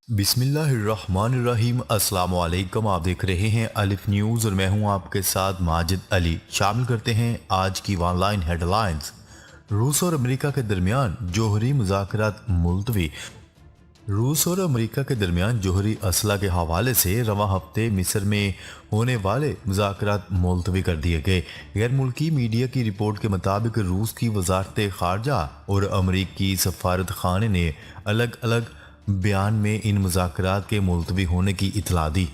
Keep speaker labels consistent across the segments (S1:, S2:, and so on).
S1: बिस्मिल्लाहिर्रहमानिर्रहीम। अस्सलाम वालेकुम। आप देख रहे हैं अलिफ न्यूज़ और मैं हूं आपके साथ माजिद अली। शामिल करते हैं आज की ऑनलाइन हेडलाइंस। रूस और अमेरिका के दरमियान जौहरी मुज़ाकरात मुलतवी। रूस और अमेरिका के दरमियान जौहरी असला के हवाले से रवां हफ्ते मिस्र में होने वाले मुज़ाकरात मुलतवी कर दिए गए। गैर मुल्की मीडिया की रिपोर्ट के मुताबिक रूस की वजारत खारजा और अमरीकी सफारत खाने ने अलग अलग बयान में इन मुज़ाकरात के मुलतवी होने की इतला दी।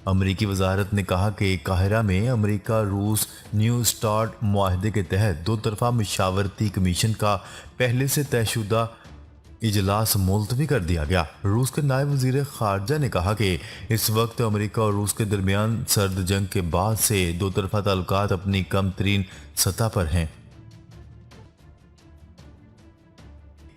S1: अमरीकी वजारत ने कहा कि काहिरा में अमरीका रूस न्यू स्टार्ट मुआहदे के तहत दो तरफा मशावरती कमीशन का पहले से तयशुदा इजलास मुलतवी कर दिया गया। रूस के नायब वजीर खारजा ने कहा कि इस वक्त अमेरिका और रूस के दरमियान सर्द जंग के बाद से दो तरफा ताल्लुकात अपनी कम तरीन सतह पर हैं।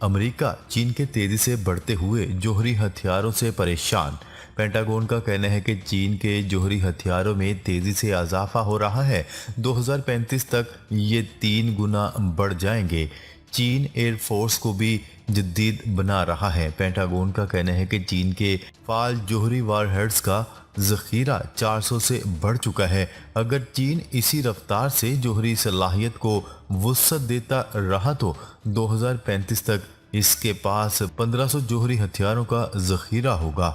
S1: अमेरिका चीन के तेजी से बढ़ते हुए जौहरी हथियारों से परेशान। पेंटागन का कहना है कि चीन के जौहरी हथियारों में तेजी से इजाफा हो रहा है। 2035 तक ये 3 गुना बढ़ जाएंगे। चीन एयरफोर्स को भी जदीद बना रहा है। पेंटागन का कहना है कि चीन के फाल जौहरी वारहेड्स का जखीरा 400 से बढ़ चुका है। अगर चीन इसी रफ्तार से जौहरी सलाहियत को वुसअत देता रहा तो 2035 तक इसके पास 1500 जौहरी हथियारों का जखीरा होगा।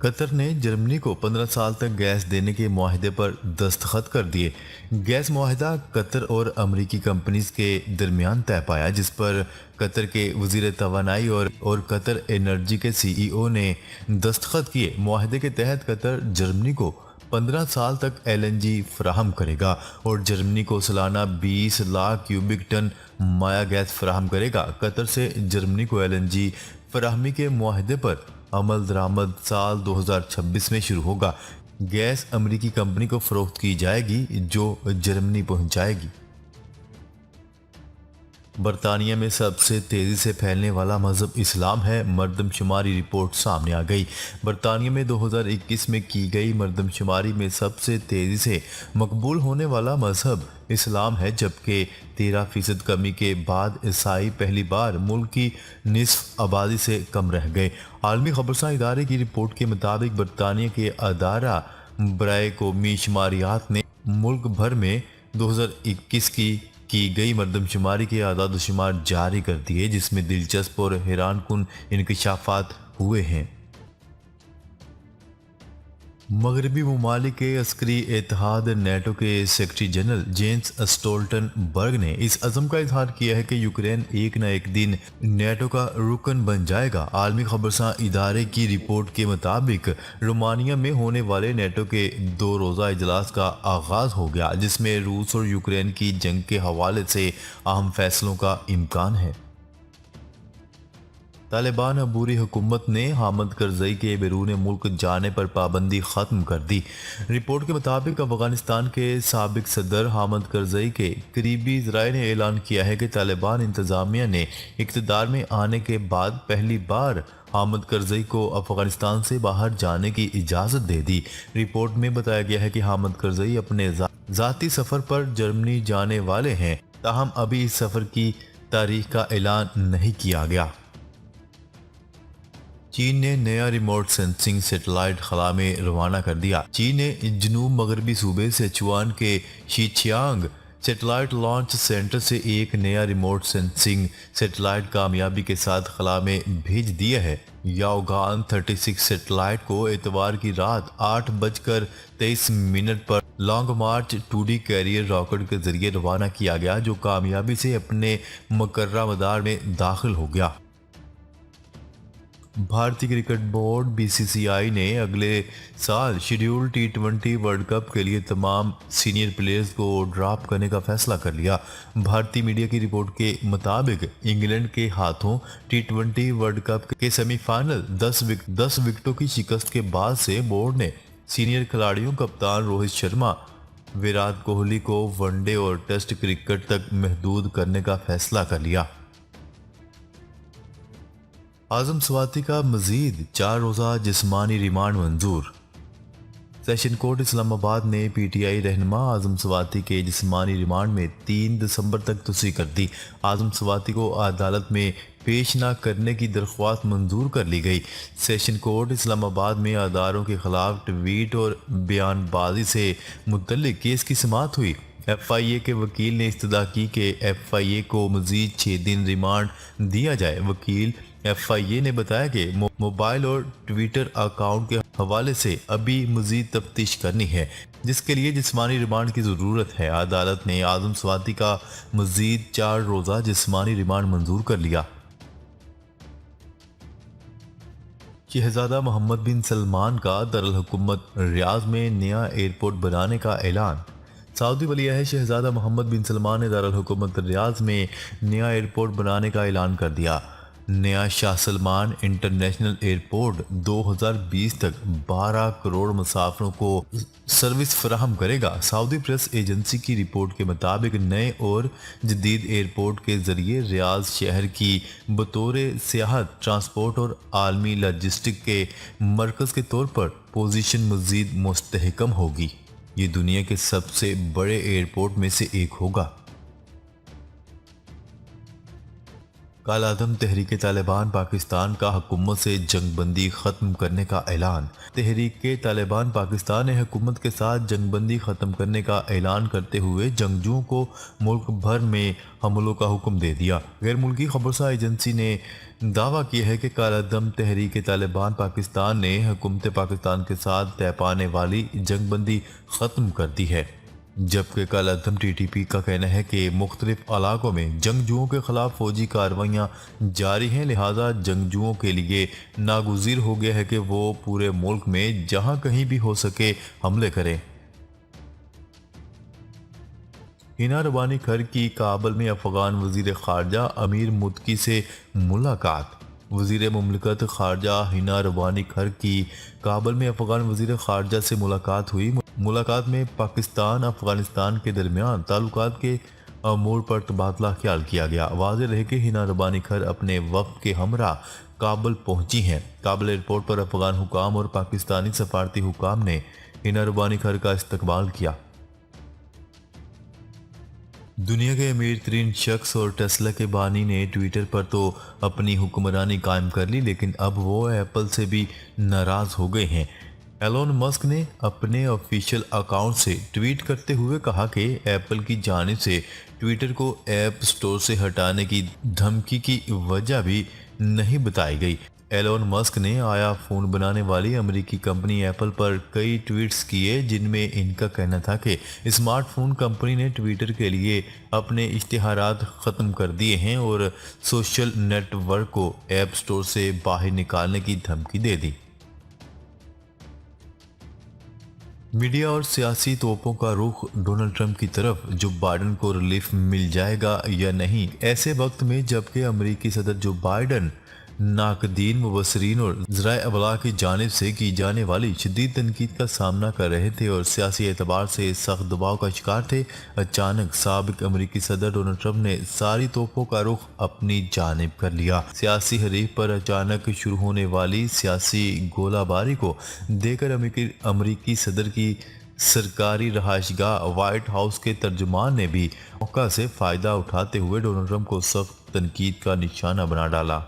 S1: कतर ने जर्मनी को 15 साल तक गैस देने के मुआहदे पर दस्तखत कर दिए। गैस मुआहदा कतर और अमरीकी कंपनीज के दरमियान तय पाया, जिस पर कतर के वजीर तवानाई और कतर एनर्जी के सीईओ ने दस्तखत किए। मुआहदे के तहत कतर जर्मनी को 15 साल तक एलएनजी फराहम करेगा और जर्मनी को सालाना 20 लाख क्यूबिक टन माया गैस फराहम करेगा। कतर से जर्मनी को एलएनजी फराहमी के मुआहदे पर अमल दरामद साल 2026 में शुरू होगा। गैस अमरीकी कंपनी को फरोख्त की जाएगी जो जर्मनी पहुंचाएगी। बरतानिया में सबसे तेज़ी से फैलने वाला मज़हब इस्लाम है। मरदमशुमारी रिपोर्ट सामने आ गई। बरतानिया में 2021 में की गई मरदमशुमारी में सबसे तेज़ी से मकबूल होने वाला मज़हब इस्लाम है, जबकि 13% कमी के बाद ईसाई पहली बार मुल्क की निसफ आबादी से कम रह गए। आलमी खबरसां इदारे की रिपोर्ट के मुताबिक बरतानिया के अदारा बराए कौमी शुमारियात ने मुल्क भर में 2021 की गई मरदमशुमारी के आदाद शुमार जारी कर दिए, जिसमें दिलचस्प और हैरानकुन इंकशाफात हुए हैं। मगरबी ममालिक के अस्करी इत्तेहाद नेटो के सेक्रेटरी जनरल जेंस स्टोल्टनबर्ग ने इस अज़म का इजहार किया है कि यूक्रेन एक न एक दिन नेटो का रुकन बन जाएगा। आलमी खबरसां इदारे की रिपोर्ट के मुताबिक रोमानिया में होने वाले नेटो के 2 रोज़ा इजलास का आगाज हो गया, जिसमें रूस और यूक्रेन की जंग के हवाले से अहम फैसलों का इम्कान है। तालिबान अबूरी हुकूमत ने हामिद करजई के बैरून मुल्क जाने पर पाबंदी ख़त्म कर दी। रिपोर्ट के मुताबिक अफगानिस्तान के साबिक सदर हामिद करजई के करीबी ज़राए ने ऐलान किया है कि तालिबान इंतज़ामिया ने इक़्तिदार में आने के बाद पहली बार हामिद करजई को अफगानिस्तान से बाहर जाने की इजाज़त दे दी। रिपोर्ट में बताया गया है कि हामिद करजई अपने ज़ाती सफ़र पर जर्मनी जाने वाले हैं, ताहम अभी इस सफ़र की तारीख का ऐलान नहीं किया गया। चीन ने नया रिमोट सेंसिंग सैटेलाइट खला में रवाना कर दिया। चीन ने जनूब मगरबी सूबे सिचुआन के शीचियांग सैटेलाइट लॉन्च सेंटर से एक नया रिमोट सेंसिंग सैटेलाइट कामयाबी के साथ खला में भेज दिया है। याओगान 36 सैटेलाइट को एतवार की रात 8:23 पर लॉन्ग मार्च 2D कैरियर रॉकेट के जरिए रवाना किया गया, जो कामयाबी से अपने मुकर्रा मदार में दाखिल हो गया। भारतीय क्रिकेट बोर्ड बीसीसीआई ने अगले साल शेड्यूल T20 वर्ल्ड कप के लिए तमाम सीनियर प्लेयर्स को ड्रॉप करने का फैसला कर लिया। भारतीय मीडिया की रिपोर्ट के मुताबिक इंग्लैंड के हाथों T20 वर्ल्ड कप के सेमीफाइनल 10 विकेटों की शिकस्त के बाद से बोर्ड ने सीनियर खिलाड़ियों कप्तान रोहित शर्मा, विराट कोहली को वनडे और टेस्ट क्रिकेट तक महदूद करने का फैसला कर लिया। आजम स्वाति का मजीद 4 रोज़ा जिस्मानी रिमांड मंजूर। सेशन कोर्ट इस्लामाबाद ने पीटीआई रहनुमा आजम सवाती के जिस्मानी रिमांड में 3 दिसंबर तक तोसी कर दी। आजम सवाती को अदालत में पेश न करने की दरख्वास्त मंजूर कर ली गई। सेशन कोर्ट इस्लामाबाद में अदारों के खिलाफ ट्वीट और बयानबाजी से मुतल्लिक केस की समाअत हुई। FIA के वकील ने इस्तदा की कि FIA को मजीद 6 दिन रिमांड दिया जाए। वकील FIA ने बताया कि मोबाइल और ट्विटर अकाउंट के हवाले से अभी मजीद तफ्तीश करनी है, जिसके लिए जिस्मानी रिमांड की ज़रूरत है। अदालत ने आजम सवाती का मजीद 4 रोज़ा जिस्मानी रिमांड मंजूर कर लिया। शहजादा मोहम्मद बिन सलमान का दारुल हुकूमत रियाज में नया एयरपोर्ट बनाने का ऐलान। सऊदी वलीअहद शहजादा मोहम्मद बिन सलमान ने दारुल हुकूमत रियाज में नया एयरपोर्ट बनाने का ऐलान कर दिया। नया शाह सलमान इंटरनेशनल एयरपोर्ट 2020 तक 12 करोड़ मुसाफिरों को सर्विस फराहम करेगा। सऊदी प्रेस एजेंसी की रिपोर्ट के मुताबिक नए और जदीद एयरपोर्ट के जरिए रियाज शहर की बतौर सियाहत, ट्रांसपोर्ट और आलमी लॉजिस्टिक के मरकज़ के तौर पर पोजीशन मज़ीद मुस्तहकम होगी। ये दुनिया के सबसे बड़े एयरपोर्ट में से एक होगा। कालादम तहरीक तालिबान पाकिस्तान का हुकूमत से जंगबंदी ख़त्म करने का ऐलान। तहरीक तालिबान पाकिस्तान ने हुकूमत के साथ जंगबंदी ख़त्म करने का ऐलान करते हुए जंगजुओं को मुल्क भर में हमलों का हुक्म दे दिया। गैर मुल्की खबरसा एजेंसी ने दावा किया है कि कालादम तहरीक तालिबान पाकिस्तान ने हुकूमत पाकिस्तान के साथ तय पाने वाली जंगबंदी ख़त्म कर दी है, जबकि कालादम TTP का कहना है कि मुख्तलिफ इलाकों में जंगजुओं के खिलाफ फौजी कार्रवाइयाँ जारी हैं, लिहाजा जंगजुओं के लिए नागुज़ीर हो गया है कि वो पूरे मुल्क में जहाँ कहीं भी हो सके हमले करें। हिना रबानी खर की काबुल में अफगान वजीर खारजा अमीर मुत्की से मुलाकात। वजीर मुमलिकत खारजा हिना रबानी खर की काबुल में अफगान वजीर खारजा से मुलाकात हुई। मुलाकात में पाकिस्तान अफगानिस्तान के दरमियान ताल्लुकात के अमूर पर तबादला ख्याल किया गया। वाज़ेह रहे कि हिना रबानी खर अपने वफ़द के हमरा काबुल पहुंची हैं। काबुल एयरपोर्ट पर अफगान हुकाम और पाकिस्तानी सफारती हुकाम ने हिना रबानी खर का इस्तकबाल किया। दुनिया के अमीर तरीन शख्स और टेस्ला के बानी ने ट्विटर पर तो अपनी हुक्मरानी कायम कर ली, लेकिन अब वो एप्पल से भी नाराज़ हो गए हैं। एलोन मस्क ने अपने ऑफिशियल अकाउंट से ट्वीट करते हुए कहा कि एप्पल की जानिब से ट्विटर को ऐप स्टोर से हटाने की धमकी की वजह भी नहीं बताई गई। एलोन मस्क ने आया फ़ोन बनाने वाली अमेरिकी कंपनी एप्पल पर कई ट्वीट्स किए, जिनमें इनका कहना था कि स्मार्टफोन कंपनी ने ट्विटर के लिए अपने इश्तिहारात ख़त्म कर दिए हैं और सोशल नेटवर्क को ऐप स्टोर से बाहर निकालने की धमकी दे दी। मीडिया और सियासी तोपों का रुख डोनाल्ड ट्रंप की तरफ। जो बाइडन को रिलीफ मिल जाएगा या नहीं, ऐसे वक्त में जबकि अमेरिकी सदर जो बाइडन नाकदीन, मुबसरीन और ज़राए अबलाग की जानिब से की जाने वाली शदीद तनकीद का सामना कर रहे थे और सियासी एतबार से सख्त दबाव का शिकार थे, अचानक साबिक अमेरिकी सदर डोनाल्ड ट्रंप ने सारी तोपों का रुख अपनी जानिब कर लिया। सियासी हरीफ पर अचानक शुरू होने वाली सियासी गोलाबारी को देखकर अमेरिकी सदर की सरकारी रहायशगाह व्हाइट हाउस के तर्जुमान ने भी मौका से फ़ायदा उठाते हुए डोनाल्ड ट्रंप को सख्त तनकीद का निशाना बना डाला।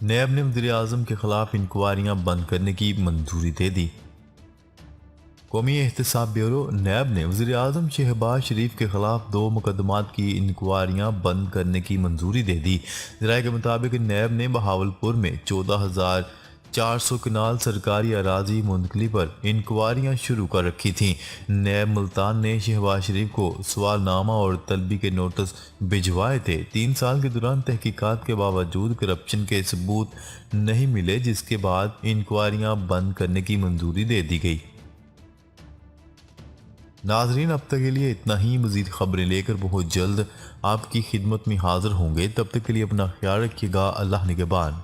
S1: नैब ने वज़ीर आज़म के खिलाफ इंक्वायरियां बंद करने की मंजूरी दे दी। कौमी एहतसाब ब्यूरो नैब ने वज़ीर आज़म शहबाज शरीफ के खिलाफ 2 मुकदमात की इंक्वायरियां बंद करने की मंजूरी दे दी। ज़राए के मुताबिक नैब ने बहावलपुर में 14,400 कनाल सरकारी अराजी मुंतकली पर इंक्वायरियां शुरू कर रखी थीं। नैब मुल्तान ने शहबाज शरीफ को सवालनामा और तलबी के नोटिस भिजवाए थे। 3 साल के दौरान तहकीकात के बावजूद करप्शन के सबूत नहीं मिले, जिसके बाद इंक्वायरियां बंद करने की मंजूरी दे दी गई। नाजरीन, अब तक के लिए इतना ही। मज़ीद खबरें लेकर बहुत जल्द आपकी खिदमत में हाजिर होंगे। तब तक के लिए अपना ख्याल रखिएगा। अल्लाह निगहबान।